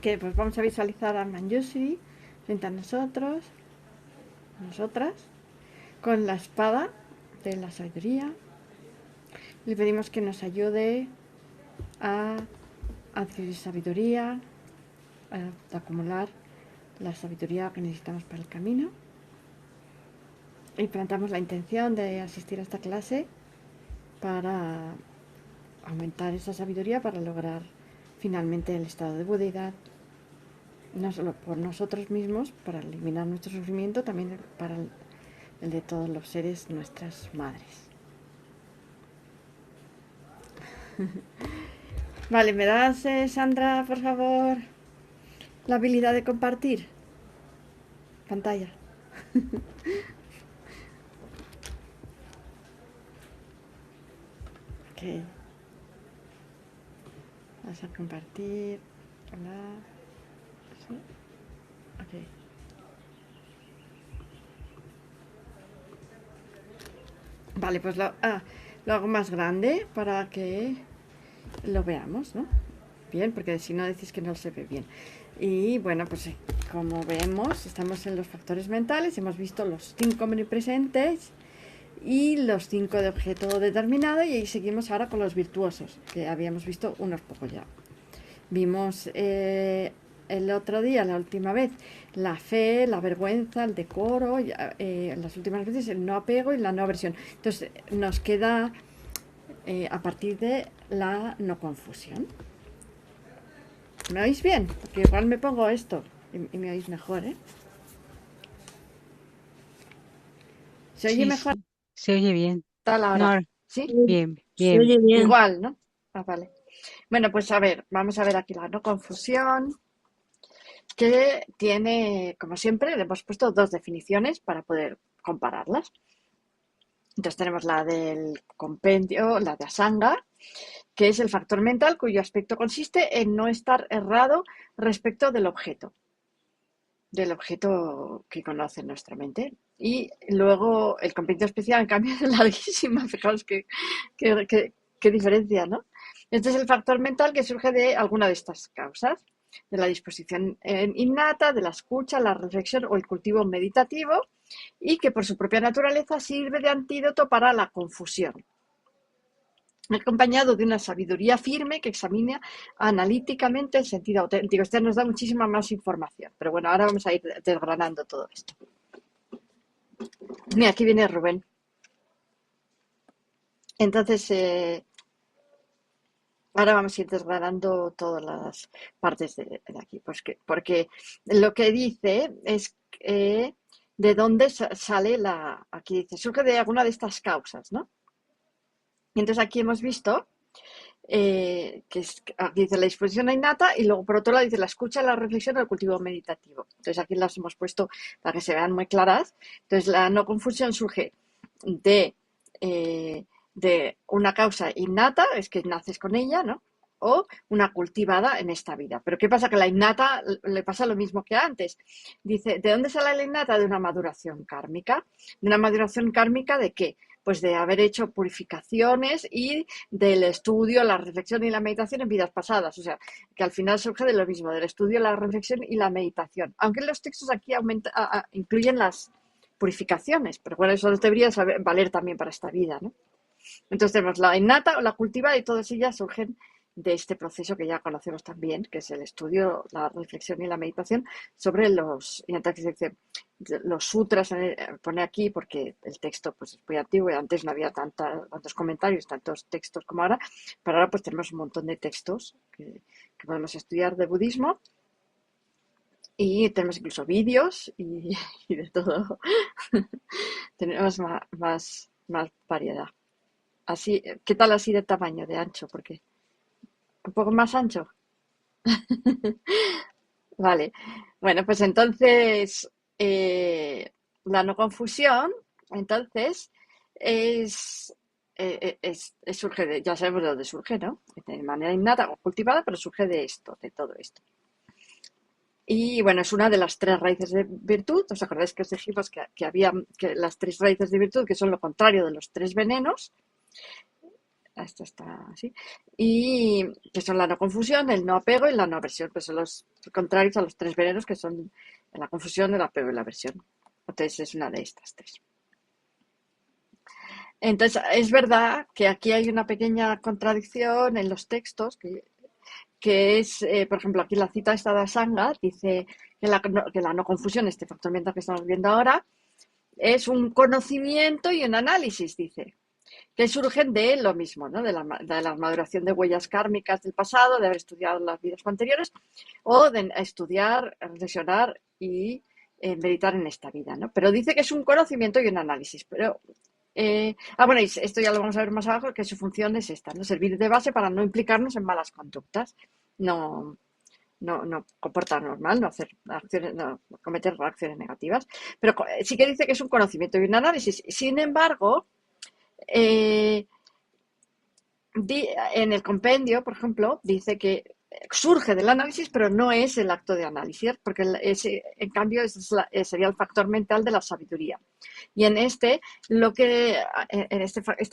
que pues vamos a visualizar a Manjushri frente a nosotros, nosotras, con la espada de la sabiduría. Le pedimos que nos ayude a adquirir sabiduría, a acumular la sabiduría que necesitamos para el camino. Y plantamos la intención de asistir a esta clase para aumentar esa sabiduría, para lograr finalmente el estado de budeidad, no solo por nosotros mismos, para eliminar nuestro sufrimiento, también para el de todos los seres, nuestras madres. Vale, ¿me das, Sandra, por favor, la habilidad de compartir pantalla? Ok. Vas a compartir. Hola. ¿Sí? Ok. Vale, pues lo hago más grande para que lo veamos, ¿no? Bien, porque si no decís que no se ve bien. Y bueno, pues como vemos, estamos en los factores mentales, hemos visto los 5 omnipresentes y los 5 de objeto determinado, y ahí seguimos ahora con los virtuosos, que habíamos visto unos pocos ya. Vimos el otro día, la última vez, la fe, la vergüenza, el decoro, las últimas veces el no apego y la no aversión. Entonces nos queda a partir de la no confusión. ¿Me oís bien? Porque igual me pongo esto y me oís mejor, ¿eh? ¿Se oye Sí, mejor? sí, se oye bien. Tal No, ahora. ¿Sí? bien, Se bien. oye bien. Igual, ¿no? Ah, vale. Bueno, pues a ver, vamos a ver aquí la no confusión, que tiene, como siempre, le hemos puesto dos definiciones para poder compararlas. Entonces tenemos la del compendio, la de Asanga, que es el factor mental cuyo aspecto consiste en no estar errado respecto del objeto que conoce nuestra mente. Y luego el compendio especial, en cambio, es larguísima. Fijaos qué diferencia, ¿no? Este es el factor mental que surge de alguna de estas causas, de la disposición innata, de la escucha, la reflexión o el cultivo meditativo, y que por su propia naturaleza sirve de antídoto para la confusión, acompañado de una sabiduría firme que examina analíticamente el sentido auténtico. Este nos da muchísima más información, pero bueno, ahora vamos a ir desgranando todo esto. Mira, aquí viene Rubén. Entonces, ahora vamos a ir desgranando todas las partes de aquí, pues porque lo que dice es de dónde sale aquí dice, surge de alguna de estas causas, ¿no? Y entonces aquí hemos visto dice la disposición innata, y luego por otro lado dice la escucha, la reflexión, el cultivo meditativo. Entonces aquí las hemos puesto para que se vean muy claras. Entonces la no confusión surge de, de una causa innata, es que naces con ella, ¿no? O una cultivada en esta vida. Pero ¿qué pasa? Que la innata le pasa lo mismo que antes. Dice, ¿de dónde sale la innata? De una maduración kármica. ¿De una maduración kármica de qué? Pues de haber hecho purificaciones y del estudio, la reflexión y la meditación en vidas pasadas. O sea, que al final surge de lo mismo, del estudio, la reflexión y la meditación. Aunque los textos aquí incluyen las purificaciones, pero bueno, eso debería valer también para esta vida, ¿no? Entonces tenemos la innata o la cultivada, y todas ellas surgen de este proceso que ya conocemos también, que es el estudio, la reflexión y la meditación sobre y entonces dice, los sutras, pone aquí porque el texto pues es muy antiguo y antes no había tantos comentarios, tantos textos como ahora, pero ahora pues tenemos un montón de textos que podemos estudiar de budismo, y tenemos incluso vídeos y de todo. Tenemos más variedad. Así, ¿qué tal así de tamaño, de ancho? Porque un poco más ancho. Vale. Bueno, pues entonces la no confusión, entonces, surge ya sabemos de dónde surge, ¿no? De manera innata o cultivada, pero surge de esto, de todo esto. Y bueno, es una de las tres raíces de virtud. ¿Os acordáis que os dijimos que había las tres raíces de virtud, que son lo contrario de los tres venenos? Esto está así. Y que son la no confusión, el no apego y la no aversión, que son los contrarios a los tres venenos que son la confusión, el apego y la aversión. Entonces es una de estas tres. Entonces es verdad que aquí hay una pequeña contradicción en los textos que es, por ejemplo, aquí la cita esta de Asanga dice que la no confusión, este factor mental que estamos viendo ahora, es un conocimiento y un análisis, dice, que surgen de lo mismo, ¿no? De la maduración de huellas kármicas del pasado, de haber estudiado las vidas anteriores, o de estudiar, reflexionar y meditar en esta vida, ¿no? Pero dice que es un conocimiento y un análisis, pero bueno, y esto ya lo vamos a ver más abajo, que su función es esta, ¿no? Servir de base para no implicarnos en malas conductas, no, no comportarnos mal, no hacer acciones, no cometer acciones negativas, pero sí que dice que es un conocimiento y un análisis. Sin embargo, eh, en el compendio, por ejemplo, dice que surge del análisis, pero no es el acto de análisis, porque ese, en cambio sería el factor mental de la sabiduría. Y en este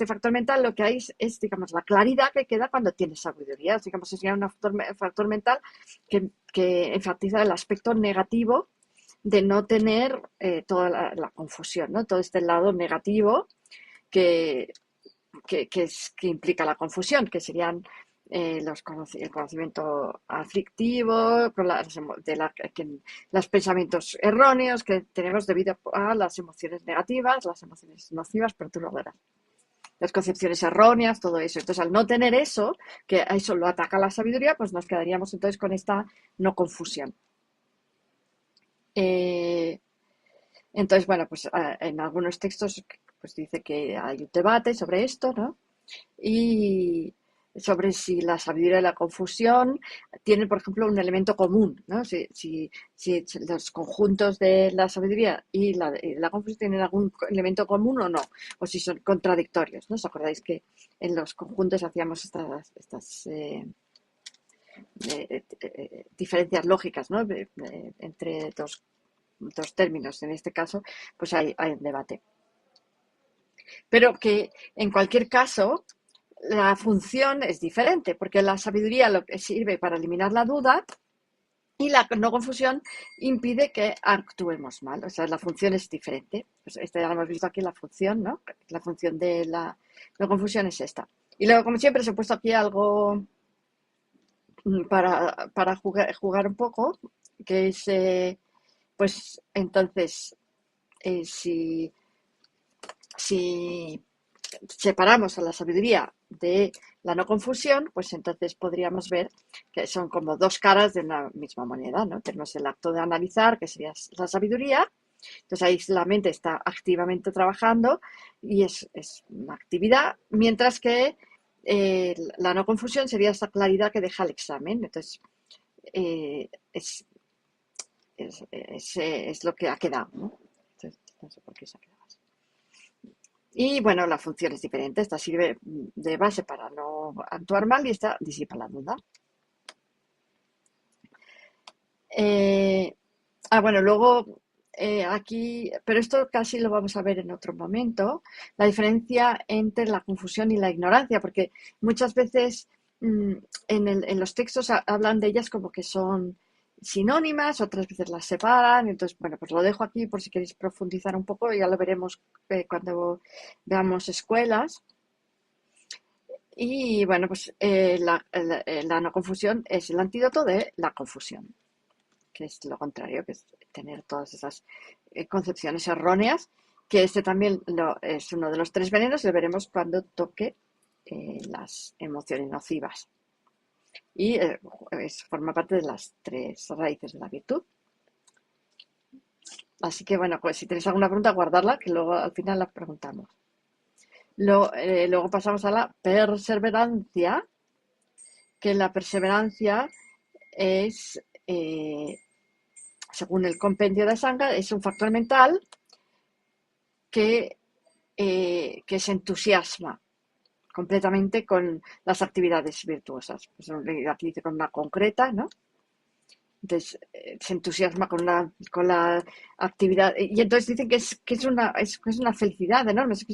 factor mental, lo que hay digamos, la claridad que queda cuando tienes sabiduría. Digamos, sería un factor mental que enfatiza el aspecto negativo de no tener toda la confusión, ¿no? Todo este lado negativo que, que implica la confusión, que serían el conocimiento aflictivo, los pensamientos erróneos que tenemos debido a las emociones negativas, las emociones nocivas, perturbadoras, las concepciones erróneas, todo eso. Entonces, al no tener eso, que a eso lo ataca la sabiduría, pues nos quedaríamos entonces con esta no confusión. Eh, entonces, bueno, pues en algunos textos pues dice que hay un debate sobre esto, ¿no? Y sobre si la sabiduría y la confusión tienen, por ejemplo, un elemento común, ¿no? Si los conjuntos de la sabiduría y la confusión tienen algún elemento común o no, o si son contradictorios, ¿no? ¿Os acordáis que en los conjuntos hacíamos estas diferencias lógicas, ¿no? Entre dos términos? En este caso, pues hay un debate. Pero que en cualquier caso, la función es diferente, porque la sabiduría lo que sirve para eliminar la duda y la no confusión impide que actuemos mal. O sea, la función es diferente. Pues ya lo hemos visto aquí, la función, ¿no? La función de la no confusión es esta. Y luego, como siempre, os he puesto aquí algo para jugar un poco, que es, pues, entonces, si separamos a la sabiduría de la no confusión, pues entonces podríamos ver que son como dos caras de una misma moneda, ¿no? Tenemos el acto de analizar, que sería la sabiduría, entonces ahí la mente está activamente trabajando y es una actividad, mientras que la no confusión sería esa claridad que deja el examen. Entonces, eh, es, es lo que ha quedado, ¿no? Entonces, no sé por qué se ha quedado así. Y bueno, la función es diferente. Esta sirve de base para no actuar mal y esta disipa la duda. Eh, bueno, luego aquí, pero esto casi lo vamos a ver en otro momento, la diferencia entre la confusión y la ignorancia, porque muchas veces en los textos hablan de ellas como que son sinónimas, otras veces las separan. Entonces, bueno, pues lo dejo aquí por si queréis profundizar un poco, ya lo veremos cuando veamos escuelas. Y bueno, pues la no confusión es el antídoto de la confusión, que es lo contrario, que es tener todas esas concepciones erróneas, que este también es uno de los tres venenos, lo veremos cuando toque las emociones nocivas. Y forma parte de las tres raíces de la virtud. Así que bueno, pues si tenéis alguna pregunta, guardarla, que luego al final la preguntamos. Luego pasamos a la perseverancia, que la perseverancia es, según el compendio de Asanga, es un factor mental que se entusiasma completamente con las actividades virtuosas. Pues aquí dice con una concreta, ¿no? Entonces se entusiasma con la actividad y entonces dicen que es una felicidad enorme, es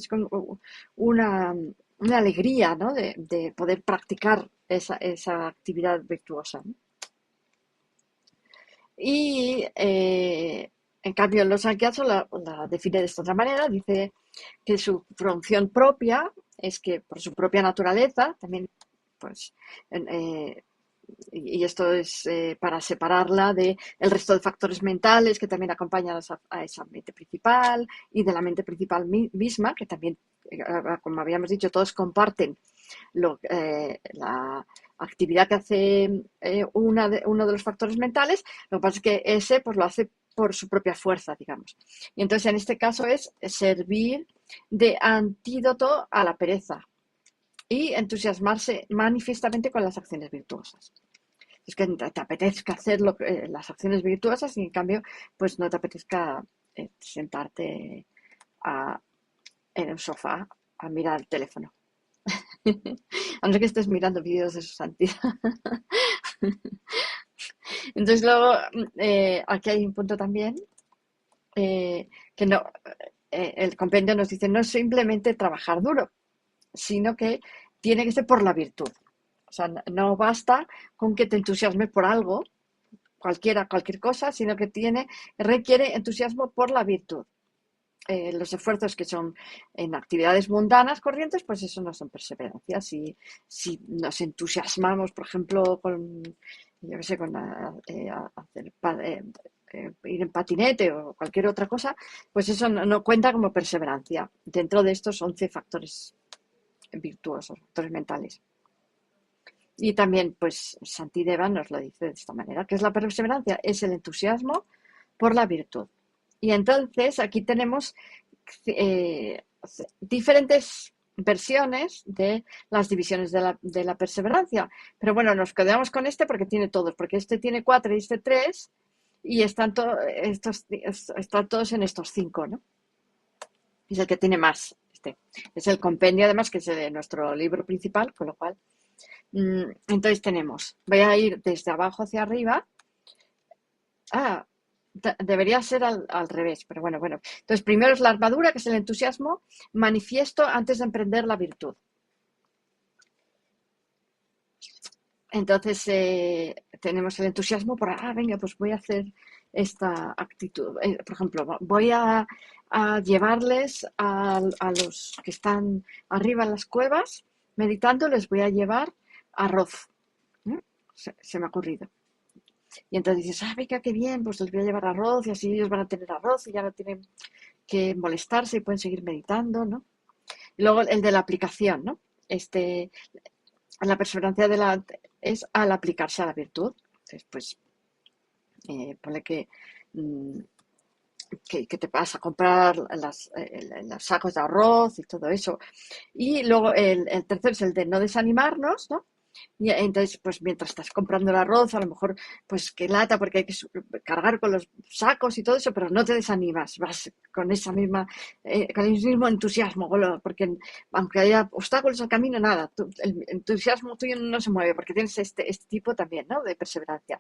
una una alegría, ¿no? De poder practicar esa actividad virtuosa, ¿no? Y en cambio, los Sankyatsu la define de esta otra manera, dice que su función propia es que por su propia naturaleza, también, pues, y esto es para separarla de el resto de factores mentales que también acompañan a esa mente principal y de la mente principal misma, que también, como habíamos dicho, todos comparten la actividad que hace uno de los factores mentales. Lo que pasa es que ese pues, lo hace por su propia fuerza, digamos. Y entonces en este caso es servir de antídoto a la pereza y entusiasmarse manifiestamente con las acciones virtuosas. Es que te apetezca hacer las acciones virtuosas y en cambio pues no te apetezca sentarte a, en el sofá a mirar el teléfono. A no ser que estés mirando vídeos de su santidad. Entonces luego aquí hay un punto también que no, el compendio nos dice no es simplemente trabajar duro, sino que tiene que ser por la virtud. O sea, no basta con que te entusiasmes por algo, cualquier cosa, sino que requiere entusiasmo por la virtud. Los esfuerzos que son en actividades mundanas corrientes, pues eso no son perseverancia. Si nos entusiasmamos, por ejemplo, yo qué sé, hacer, ir en patinete o cualquier otra cosa, pues eso no cuenta como perseverancia dentro de estos 11 factores virtuosos, factores mentales. Y también, pues, Santideva nos lo dice de esta manera, que es la perseverancia, es el entusiasmo por la virtud. Y entonces aquí tenemos eh, diferentes versiones de las divisiones de la perseverancia. Pero bueno, nos quedamos con este porque tiene todos, porque este tiene 4 y este 3 y están todos en estos 5, ¿no? Es el que tiene más. Es el compendio, además, que es de nuestro libro principal, con lo cual. Entonces voy a ir desde abajo hacia arriba. Ah, debería ser al revés, pero bueno. Entonces, primero es la armadura, que es el entusiasmo manifiesto antes de emprender la virtud. Entonces, tenemos el entusiasmo venga, pues voy a hacer esta actitud. Por ejemplo, voy a llevarles a los que están arriba en las cuevas, meditando, les voy a llevar arroz. Se me ha ocurrido. Y entonces dices, venga, qué bien, pues les voy a llevar arroz y así ellos van a tener arroz y ya no tienen que molestarse y pueden seguir meditando, ¿no? Y luego el de la aplicación, ¿no? La perseverancia es al aplicarse a la virtud. Entonces, pues, ponle mm, que te vas a comprar los sacos de arroz y todo eso. Y luego el tercero es el de no desanimarnos, ¿no? Y entonces, pues mientras estás comprando el arroz, a lo mejor, pues qué lata, porque hay que cargar con los sacos y todo eso, pero no te desanimas, vas con con el mismo entusiasmo, porque aunque haya obstáculos al camino, nada, el entusiasmo tuyo no se mueve, porque tienes este tipo también, ¿no? De perseverancia.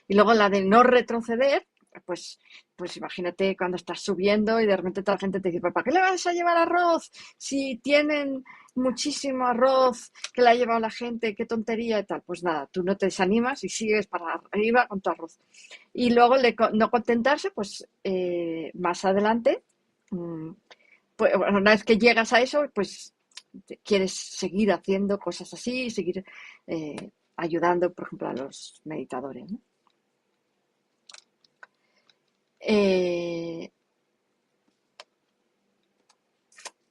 Y luego la de no retroceder, pues, pues imagínate cuando estás subiendo y de repente toda la gente te dice, ¿para qué le vas a llevar arroz? Si tienen muchísimo arroz que le ha llevado la gente, qué tontería y tal. Pues nada, tú no te desanimas y sigues para arriba con tu arroz. Y luego no contentarse, pues más adelante, pues, una vez que llegas a eso, pues quieres seguir haciendo cosas así y seguir ayudando, por ejemplo, a los meditadores, ¿no? Eh,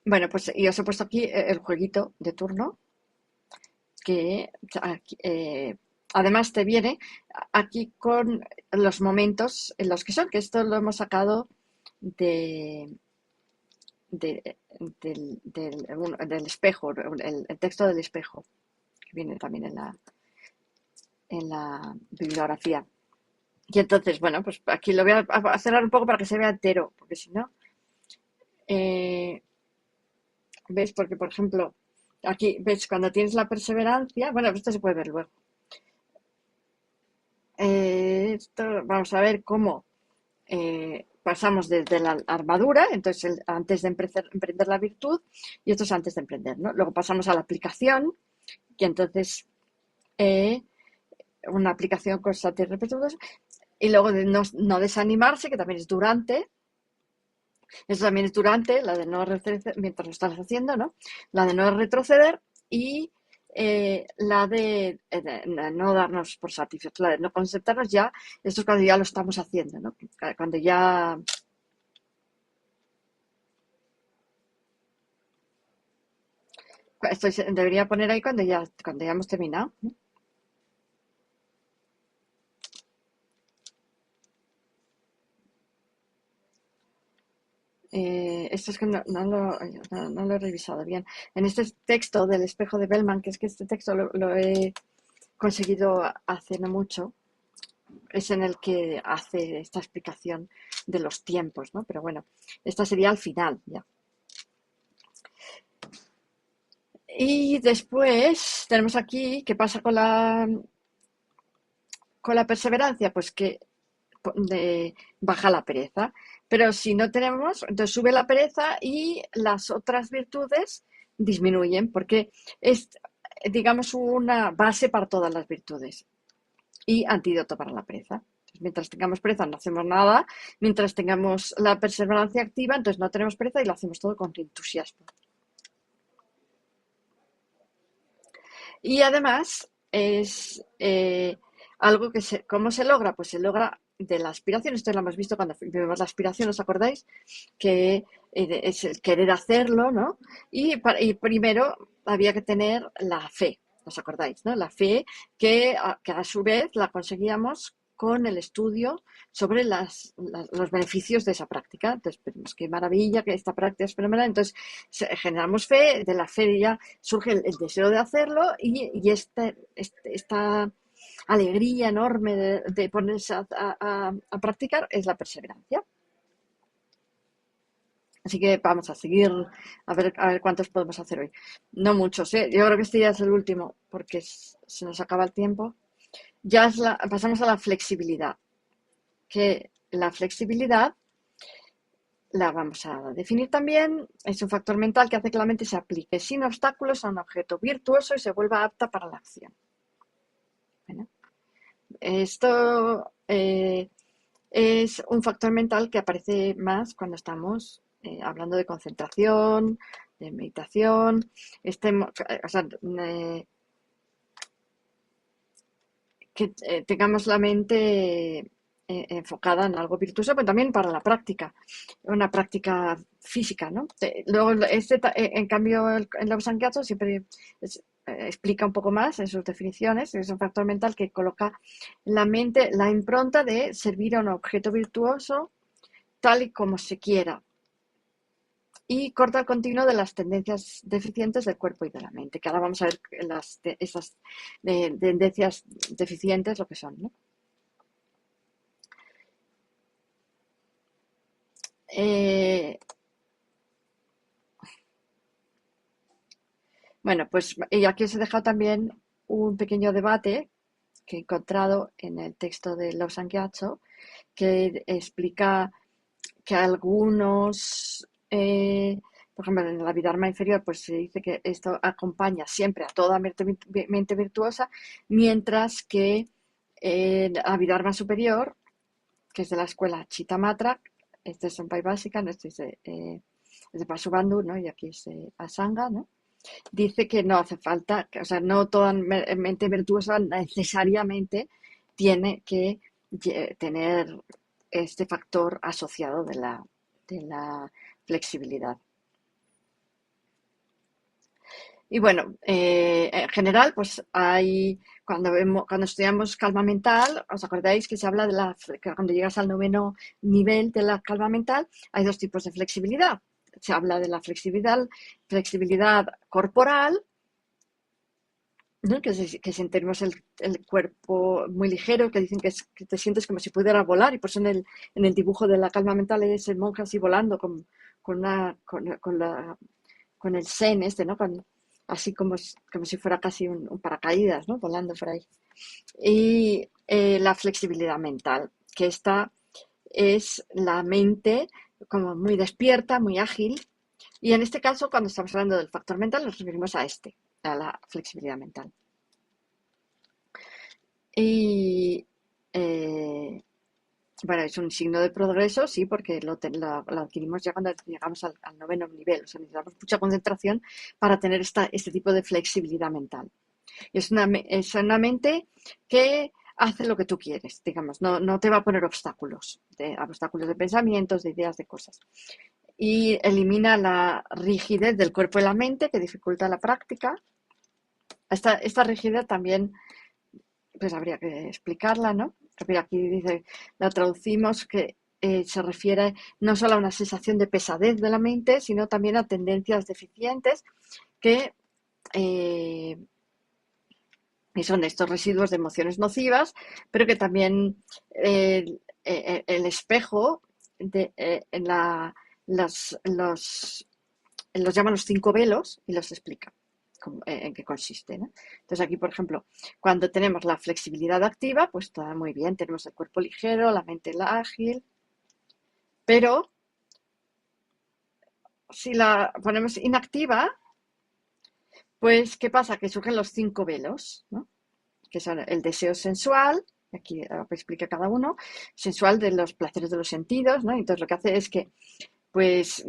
bueno, pues y os he puesto aquí el jueguito de turno que además te viene aquí con los momentos en los que son, que esto lo hemos sacado de, del espejo, el texto del espejo, que viene también en la bibliografía. Y entonces, bueno, pues aquí lo voy a cerrar un poco para que se vea entero, porque si no, eh, ¿ves? Porque, por ejemplo, aquí, ¿ves? Cuando tienes la perseverancia, bueno, esto se puede ver luego. Vamos a ver cómo pasamos desde la armadura, entonces antes de emprender la virtud, y esto es antes de emprender, ¿no? Luego pasamos a la aplicación, y entonces eh, una aplicación constante y repetitiva, y luego de no desanimarse, que también es durante, eso también es durante, la de no retroceder, mientras lo estás haciendo, ¿no? La de no retroceder y la de no darnos por satisfechos, la de no concentrarnos ya, esto es cuando ya lo estamos haciendo, ¿no? Cuando ya... Debería poner ahí cuando ya hemos terminado, ¿no? Esto es que no lo he revisado bien. En este texto del espejo de Bellman, que es que este texto lo he conseguido hace no mucho, es en el que hace esta explicación de los tiempos, ¿no? Pero bueno, esta sería al final ya. Y después tenemos aquí, ¿qué pasa con la perseverancia? Pues que baja la pereza. Pero si no tenemos, entonces sube la pereza y las otras virtudes disminuyen, porque es, digamos, una base para todas las virtudes y antídoto para la pereza. Entonces, mientras tengamos pereza no hacemos nada, mientras tengamos la perseverancia activa, entonces no tenemos pereza y lo hacemos todo con entusiasmo. Y además es algo que ¿cómo se logra? Pues se logra de la aspiración. Esto lo hemos visto cuando vimos la aspiración, ¿os acordáis? Que es el querer hacerlo, ¿no? Y primero había que tener la fe, ¿os acordáis? ¿No? La fe que a su vez la conseguíamos con el estudio sobre los beneficios de esa práctica. Entonces, pues, qué maravilla, que esta práctica es fenomenal. Entonces, generamos fe, de la fe ya surge el deseo de hacerlo y esta alegría enorme de ponerse a practicar es la perseverancia. Así que vamos a seguir a ver cuántos podemos hacer hoy. No muchos, ¿eh? Yo creo que este ya es el último porque se nos acaba el tiempo. Pasamos a la flexibilidad, que la flexibilidad la vamos a definir también. Es un factor mental que hace que la mente se aplique sin obstáculos a un objeto virtuoso y se vuelva apta para la acción. Bueno, esto es un factor mental que aparece más cuando estamos hablando de concentración, de meditación. O sea, que tengamos la mente enfocada en algo virtuoso, pero también para la práctica, una práctica física, ¿no? Luego, en cambio, el Lobsang Gyatso siempre explica un poco más en sus definiciones, es un factor mental que coloca en la mente la impronta de servir a un objeto virtuoso tal y como se quiera, y corta el continuo de las tendencias deficientes del cuerpo y de la mente, que ahora vamos a ver esas tendencias deficientes lo que son, ¿no? Bueno, pues y aquí os he dejado también un pequeño debate que he encontrado en el texto de Lobsang Gyatso, que explica que algunos, por ejemplo, en la Vidharma inferior, pues se dice que esto acompaña siempre a toda mente virtuosa, mientras que en la Vidharma superior, que es de la escuela Chittamatra, este es Sampai Básica, no, este es de Vasubandhu, ¿no? Y aquí es de Asanga, ¿no? Dice que no hace falta, o sea, no toda mente virtuosa necesariamente tiene que tener este factor asociado de la flexibilidad. Y bueno, en general, pues cuando estudiamos calma mental, ¿os acordáis que se habla que cuando llegas al noveno nivel de la calma mental, hay dos tipos de flexibilidad? Se habla de la flexibilidad corporal, ¿no? Que sentimos el cuerpo muy ligero, que dicen que te sientes como si pudiera volar, y por eso en el dibujo de la calma mental es el monje así volando con el zen este, ¿no? Así como si fuera casi un paracaídas, ¿no? Volando por ahí. Y la flexibilidad mental, que está es la mente como muy despierta, muy ágil. Y en este caso, cuando estamos hablando del factor mental, nos referimos a a la flexibilidad mental. Y bueno, es un signo de progreso, sí, porque lo adquirimos ya cuando llegamos al noveno nivel. O sea, necesitamos mucha concentración para tener este tipo de flexibilidad mental. Es una mente que hace lo que tú quieres, digamos, no te va a poner obstáculos de pensamientos, de ideas, de cosas. Y elimina la rigidez del cuerpo y la mente que dificulta la práctica. Esta rigidez también, pues habría que explicarla, ¿no? Mira, aquí dice, la traducimos que se refiere no solo a una sensación de pesadez de la mente, sino también a tendencias deficientes que y son estos residuos de emociones nocivas, pero que también el espejo en los llaman los cinco velos y los explica en qué consiste, ¿no? Entonces aquí, por ejemplo, cuando tenemos la flexibilidad activa, pues está muy bien, tenemos el cuerpo ligero, la mente ágil, pero si la ponemos inactiva, pues ¿qué pasa? Que surgen los cinco velos, ¿no? Que son el deseo sensual, aquí explica cada uno, sensual de los placeres de los sentidos, ¿no? Entonces lo que hace es que, pues,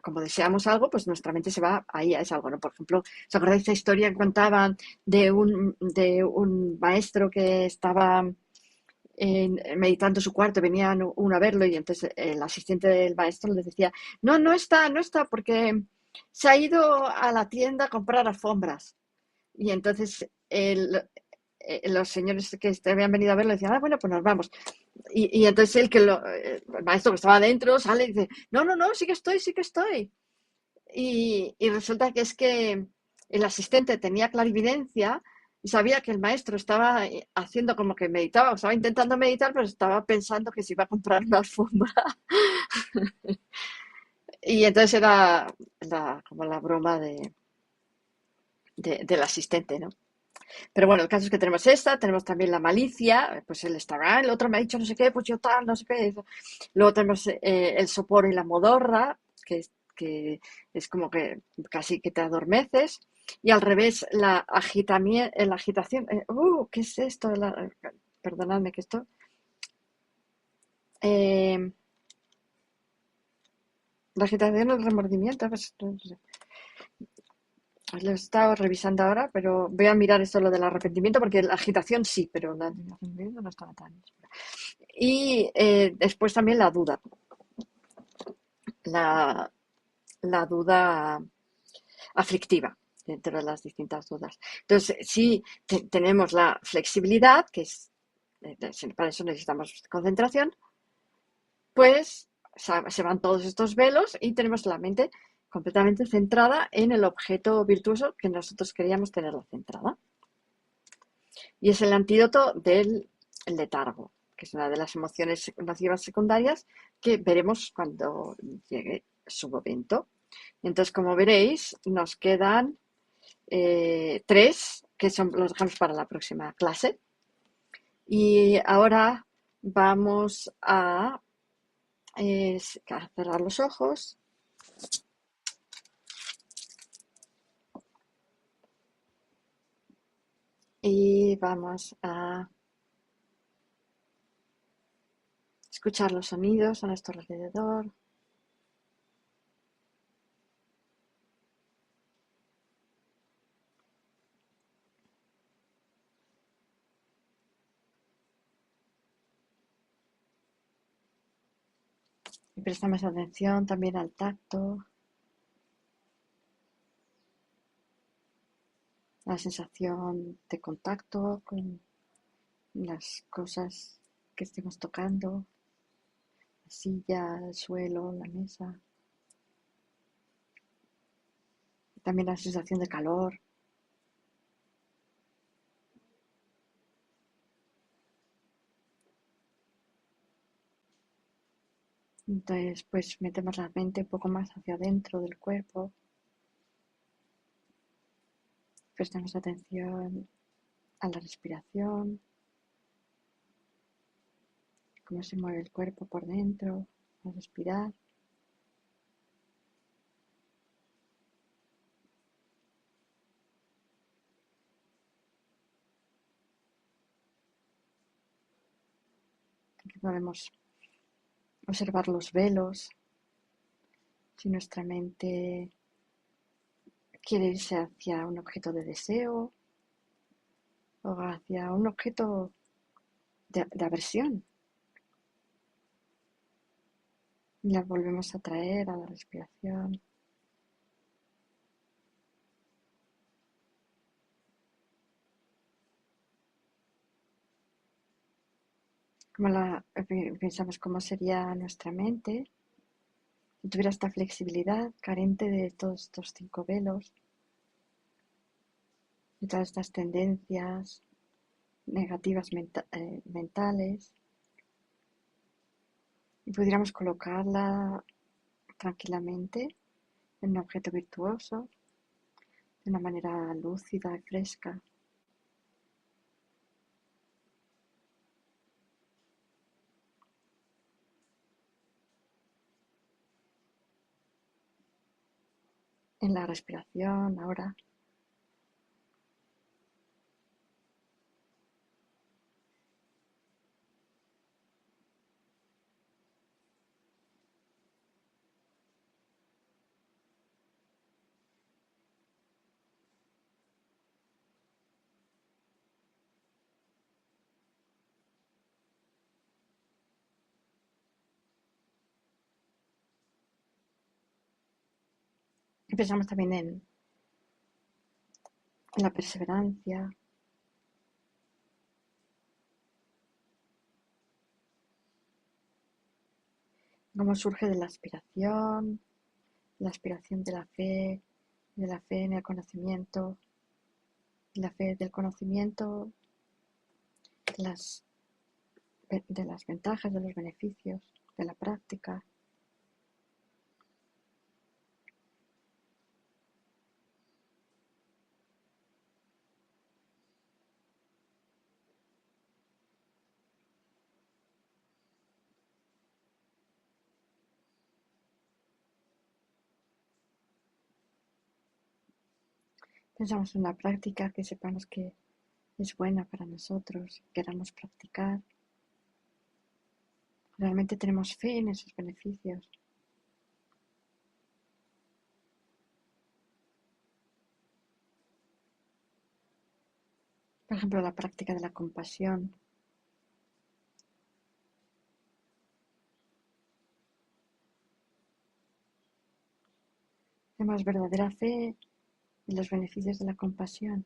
como deseamos algo, pues nuestra mente se va ahí a ese algo, ¿no? Por ejemplo, ¿os acordáis de esta historia que contaban de un maestro que estaba meditando en su cuarto, venían uno a verlo y entonces el asistente del maestro les decía, no, no está, porque se ha ido a la tienda a comprar alfombras. Y entonces los señores que habían venido a verlo decían, bueno, pues nos vamos. Y entonces el maestro que estaba adentro sale y dice, no, sí que estoy. Y resulta que es que el asistente tenía clarividencia y sabía que el maestro estaba haciendo como que meditaba, o estaba intentando meditar, pero estaba pensando que se iba a comprar una alfombra. Y entonces era como la broma del asistente, ¿no? Pero bueno, el caso es que tenemos tenemos también la malicia, pues él estaba, el otro me ha dicho no sé qué, pues yo tal, no sé qué. Luego tenemos el sopor y la modorra, que es como que casi que te adormeces. Y al revés, la agitación. ¿Qué es esto? Perdonadme que esto. eh, la agitación, el remordimiento. Pues, no sé. Lo he estado revisando ahora, pero voy a mirar esto lo del arrepentimiento, porque la agitación sí, pero el arrepentimiento no estaba tan. Y después también la duda, la, la duda aflictiva dentro de las distintas dudas. Entonces, si tenemos la flexibilidad, que es, para eso necesitamos concentración, pues se van todos estos velos y tenemos la mente completamente centrada en el objeto virtuoso que nosotros queríamos tenerla centrada. Y es el antídoto del letargo, que es una de las emociones nocivas secundarias que veremos cuando llegue su momento. Entonces, como veréis, nos quedan tres, que los dejamos para la próxima clase. Y ahora vamos a cerrar los ojos y vamos a escuchar los sonidos a nuestro alrededor. Y prestamos atención también al tacto, la sensación de contacto con las cosas que estemos tocando, la silla, el suelo, la mesa. También la sensación de calor. Entonces, pues metemos la mente un poco más hacia adentro del cuerpo. Prestamos atención a la respiración. cómo se mueve el cuerpo por dentro al respirar. Aquí podemos observar los velos, si nuestra mente quiere irse hacia un objeto de deseo o hacia un objeto de aversión. Y la volvemos a traer a la respiración. Pensamos cómo sería nuestra mente si tuviera esta flexibilidad, carente de todos estos 5 velos, de todas estas tendencias negativas mentales, y pudiéramos colocarla tranquilamente en un objeto virtuoso, de una manera lúcida y fresca. En la respiración ahora. Y pensamos también en la perseverancia, cómo surge de la aspiración de la fe en el conocimiento, de la fe del conocimiento, de las ventajas, de los beneficios, de la práctica. Pensamos en una práctica que sepamos que es buena para nosotros, queramos practicar. Realmente tenemos fe en esos beneficios. Por ejemplo, la práctica de la compasión. Tenemos verdadera fe en los beneficios de la compasión.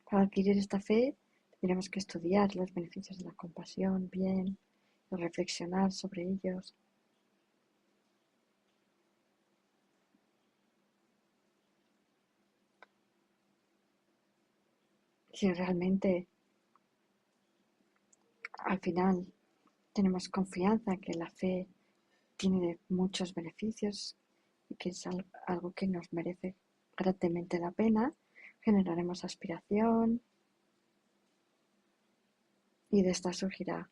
Para adquirir esta fe, tendríamos que estudiar los beneficios de la compasión bien, y reflexionar sobre ellos. Si realmente al final tenemos confianza en que la fe tiene muchos beneficios y que es algo que nos merece grandemente la pena, generaremos aspiración y de esta surgirá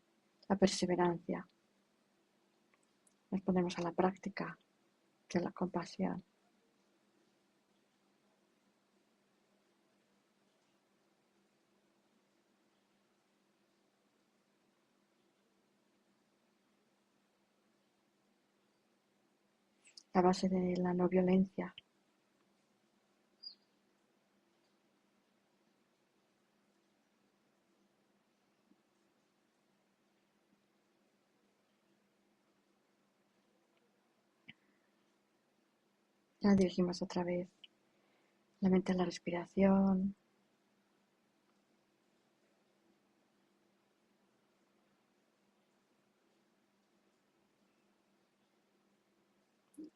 la perseverancia. Nos ponemos a la práctica de la compasión. La base de la no violencia. Ya dirigimos otra vez la mente a la respiración,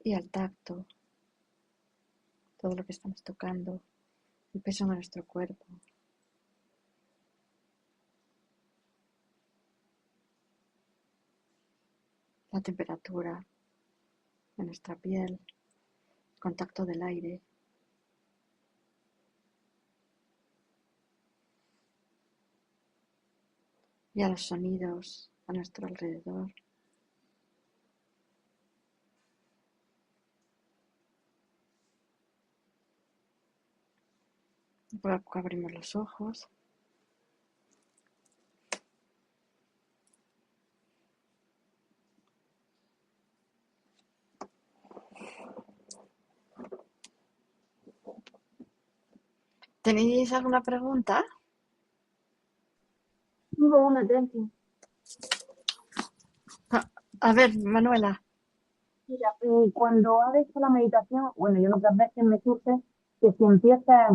y al tacto, todo lo que estamos tocando, el peso de nuestro cuerpo, la temperatura de nuestra piel, el contacto del aire. y a los sonidos a nuestro alrededor. Poco abrimos los ojos. ¿Tenéis alguna pregunta? Tengo una tesis. A ver, Manuela. Mira, cuando has hecho la meditación, bueno, yo muchas veces me surge que si empiezas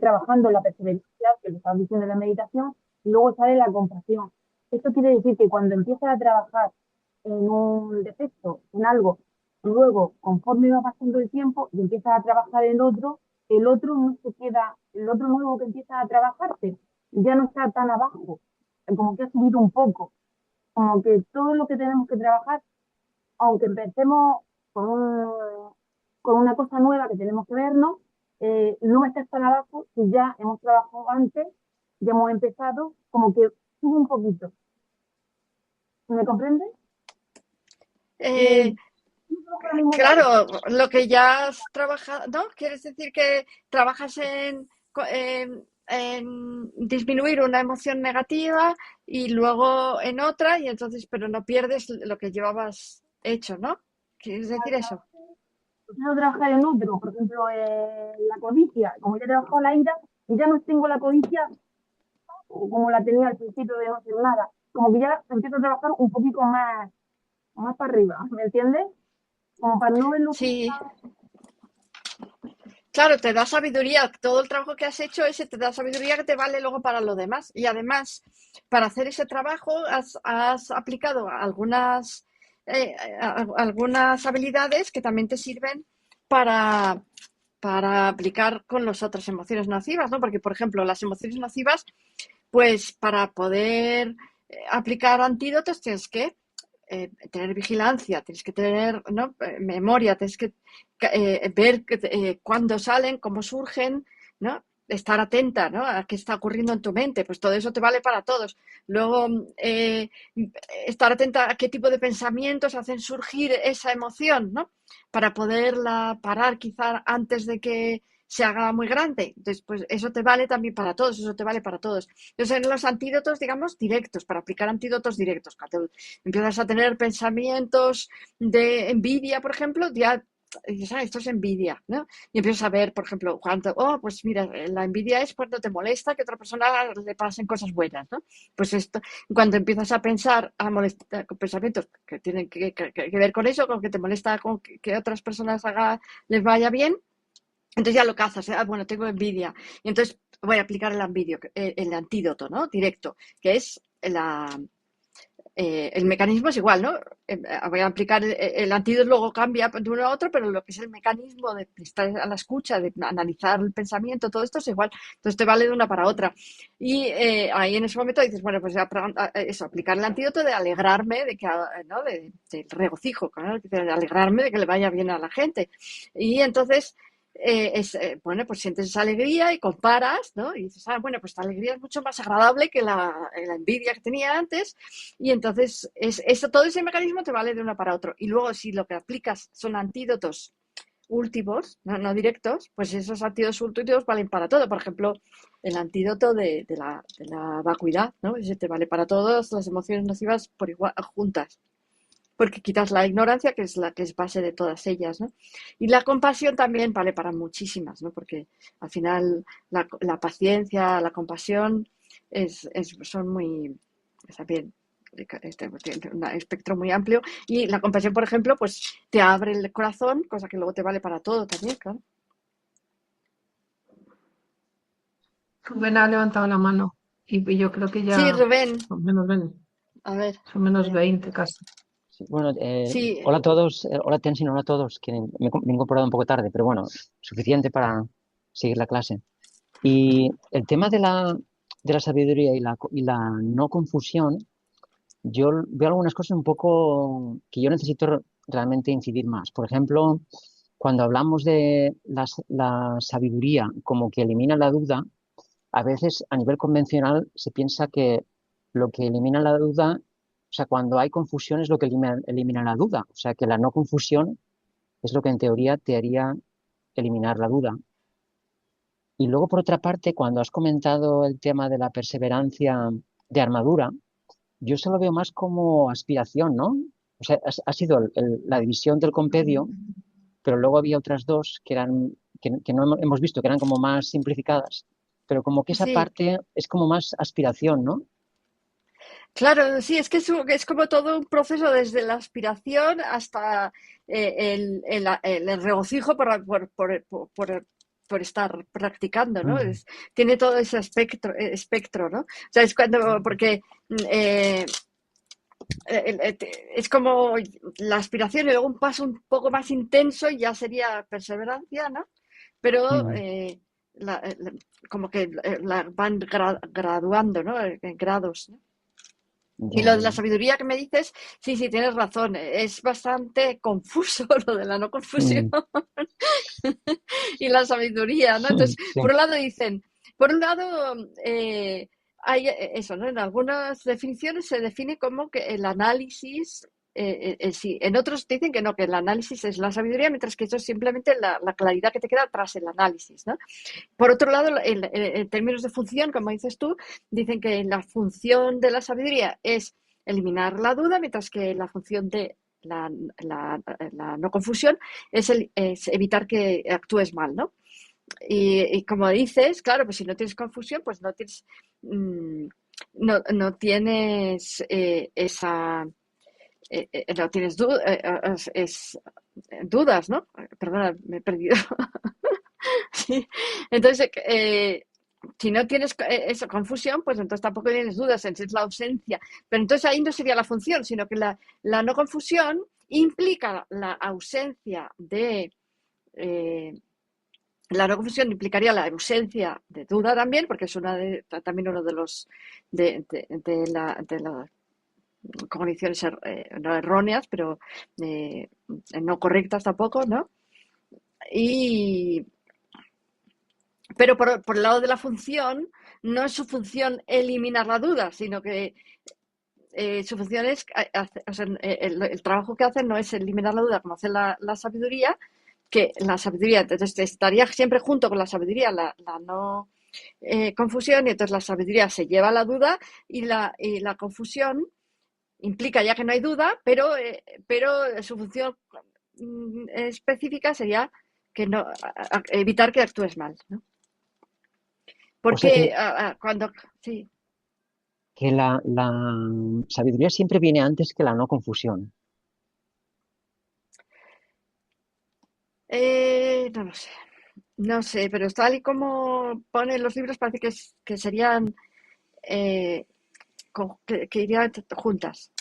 trabajando la perseverancia, que lo estás diciendo en la meditación, y luego sale la compasión. Esto quiere decir que cuando empiezas a trabajar en un defecto, en algo, y luego, conforme va pasando el tiempo y empiezas a trabajar en otro, el otro no se queda, el otro nuevo que empiezas a trabajarte ya no está tan abajo, como que ha subido un poco, como que todo lo que tenemos que trabajar, aunque empecemos con, con una cosa nueva que tenemos que vernos, no estés tan abajo si ya hemos trabajado antes, ya hemos empezado, como que sube un poquito. ¿Me comprendes? Eh, Eh, yo trabajo lo mismo de algo. claro, lo que ya has trabajado, ¿no? ¿Quieres decir que trabajas en disminuir una emoción negativa y luego en otra y entonces, pero no pierdes lo que llevabas hecho, ¿no? ¿Quieres decir eso? Quiero trabajar en otro, por ejemplo, la codicia. Como ya he trabajado la ira, y ya no tengo la codicia como la tenía al principio de no hacer nada. Como que ya empiezo a trabajar un poquito más, más para arriba, ¿me entiendes? Como para no verlo todo Sí, tan... claro, te da sabiduría. Todo el trabajo que has hecho, ese te da sabiduría que te vale luego para lo demás. Y además, para hacer ese trabajo, has aplicado algunas habilidades que también te sirven para, para aplicar con las otras emociones nocivas, ¿no? Porque, por ejemplo, las emociones nocivas, pues para poder aplicar antídotos tienes que tener vigilancia, tienes que tener, ¿no? Memoria, tienes que ver cuándo salen, cómo surgen, ¿no? Estar atenta, ¿no? A qué está ocurriendo en tu mente, pues todo eso te vale para todos. Luego, estar atenta a qué tipo de pensamientos hacen surgir esa emoción, ¿no? Para poderla parar quizá antes de que se haga muy grande. Entonces, pues eso te vale también para todos, eso te vale para todos. Entonces, en los antídotos, digamos, directos, para aplicar antídotos directos, cuando empiezas a tener pensamientos de envidia, por ejemplo, ya dices, ah, esto es envidia, ¿no? Y empiezas a ver, por ejemplo, cuánto, oh, pues mira, la envidia es cuando te molesta que a otra persona le pasen cosas buenas, ¿no? Pues esto, cuando empiezas a pensar, a molestar con pensamientos que tienen que ver con eso, con que te molesta con que otras personas les vaya bien, entonces ya lo cazas, ah, bueno, tengo envidia. Y entonces voy a aplicar el antídoto, ¿no? Directo, que es el mecanismo es igual, ¿no? Voy a aplicar el antídoto, luego cambia de uno a otro, pero lo que es el mecanismo de estar a la escucha, de analizar el pensamiento, todo esto es igual. Entonces te vale de una para otra. Y ahí en ese momento dices, bueno, pues ya, eso, aplicar el antídoto de alegrarme, de que, ¿no? De regocijo, ¿no? De alegrarme de que le vaya bien a la gente. Y entonces bueno, pues sientes esa alegría y comparas, ¿no? Y dices, ah, bueno, pues esta alegría es mucho más agradable que la envidia que tenía antes, y entonces todo ese mecanismo te vale de uno para otro. Y luego, si lo que aplicas son antídotos últimos, no directos, pues esos antídotos últimos valen para todo. Por ejemplo, el antídoto de la vacuidad, ¿no? Ese te vale para todas las emociones nocivas por igual, juntas, porque quitas la ignorancia, que es la que es base de todas ellas, ¿no? Y la compasión también vale para muchísimas, ¿no? Porque al final la paciencia, la compasión son muy, también, tiene un espectro muy amplio, y la compasión, por ejemplo, pues te abre el corazón, cosa que luego te vale para todo también, claro. Rubén ha levantado la mano y yo creo que Sí, ya Rubén, a ver, son menos 20 casi. Sí, bueno, sí, hola a todos, hola Tenzin, hola a todos, que me he incorporado un poco tarde, pero bueno, suficiente para seguir la clase. Y el tema de la sabiduría y la no confusión, yo veo algunas cosas un poco que yo necesito realmente incidir más. Por ejemplo, cuando hablamos de la sabiduría como que elimina la duda, a veces a nivel convencional se piensa que lo que elimina la duda, o sea, cuando hay confusión es lo que elimina la duda. O sea, que la no confusión es lo que en teoría te haría eliminar la duda. Y luego, por otra parte, cuando has comentado el tema de la perseverancia de armadura, yo se lo veo más como aspiración, ¿no? O sea, ha sido la división del compendio, pero luego había otras dos que eran, que no hemos visto, que eran como más simplificadas, pero como que esa Sí, parte es como más aspiración, ¿no? claro, sí, es que es como todo un proceso desde la aspiración hasta el regocijo por estar practicando, ¿no? Mm, Tiene todo ese espectro, ¿no? O sea, es cuando, porque eh, es como la aspiración y luego un paso un poco más intenso y ya sería perseverancia, ¿no? Pero mm, como que la van graduando, ¿no? En grados, ¿no? Y ya, lo de la ya. sabiduría que me dices, sí, sí, tienes razón. Es bastante confuso lo de la no confusión Mm, y la sabiduría, ¿no? Entonces, sí. por un lado dicen, por un lado, hay eso, ¿no? En algunas definiciones se define como que el análisis, sí. En otros dicen que no, que el análisis es la sabiduría, mientras que eso es simplemente la claridad que te queda tras el análisis, ¿no? Por otro lado, en términos de función, como dices tú, dicen que la función de la sabiduría es eliminar la duda, mientras que la función de la no confusión es evitar que actúes mal, ¿no? Y como dices, claro, pues si no tienes confusión, pues no tienes, mm, no tienes esa, no tienes dudas, ¿no? Perdona, me he perdido. Sí. Entonces, si no tienes esa confusión, pues entonces tampoco tienes dudas, es la ausencia. Pero entonces ahí no sería la función, sino que la no confusión implica la ausencia de... eh, la no confusión implicaría la ausencia de duda también, porque es también uno de los de las cogniciones no erróneas, pero no correctas tampoco, ¿no? Y, pero por el lado de la función, no es su función eliminar la duda, sino que su función es, o sea, el trabajo que hacen no es eliminar la duda como hace la sabiduría, que la sabiduría, entonces estaría siempre junto con la sabiduría, la no confusión, y entonces la sabiduría se lleva la duda y la confusión implica ya que no hay duda, pero su función específica sería que no, evitar que actúes mal, ¿no? O sea Porque cuando... Sí. que la sabiduría siempre viene antes que la no confusión. No lo sé. No sé, pero tal y como ponen los libros parece que serían... eh, que irían juntas.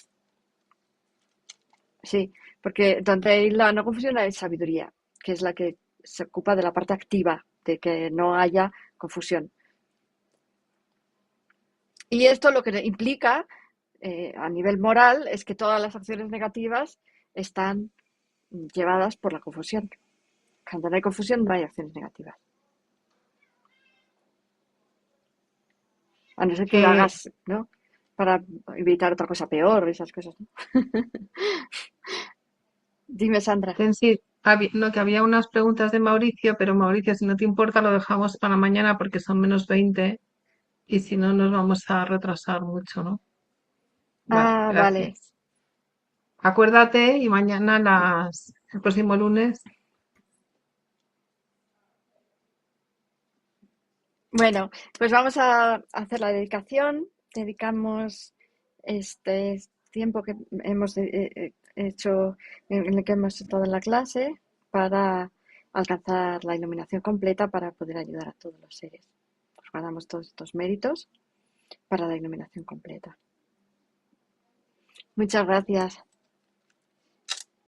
Sí, porque donde hay la no confusión hay sabiduría, que es la que se ocupa de la parte activa, de que no haya confusión. Y esto lo que implica a nivel moral es que todas las acciones negativas están llevadas por la confusión. Cuando no hay confusión no hay acciones negativas. A no ser que Que, hagas, ¿no? Para evitar otra cosa peor, esas cosas, ¿no? Dime, Sandra. sí, no, que había unas preguntas de Mauricio, pero Mauricio, si no te importa, lo dejamos para mañana porque son -20 y si no nos vamos a retrasar mucho, ¿no? Vale, Ah, vale. gracias. Acuérdate y mañana el próximo lunes. Bueno, pues vamos a hacer la dedicación. Dedicamos este tiempo que hemos hecho, en el que hemos estado en la clase, para alcanzar la iluminación completa para poder ayudar a todos los seres. Pues guardamos todos estos méritos para la iluminación completa. Muchas gracias.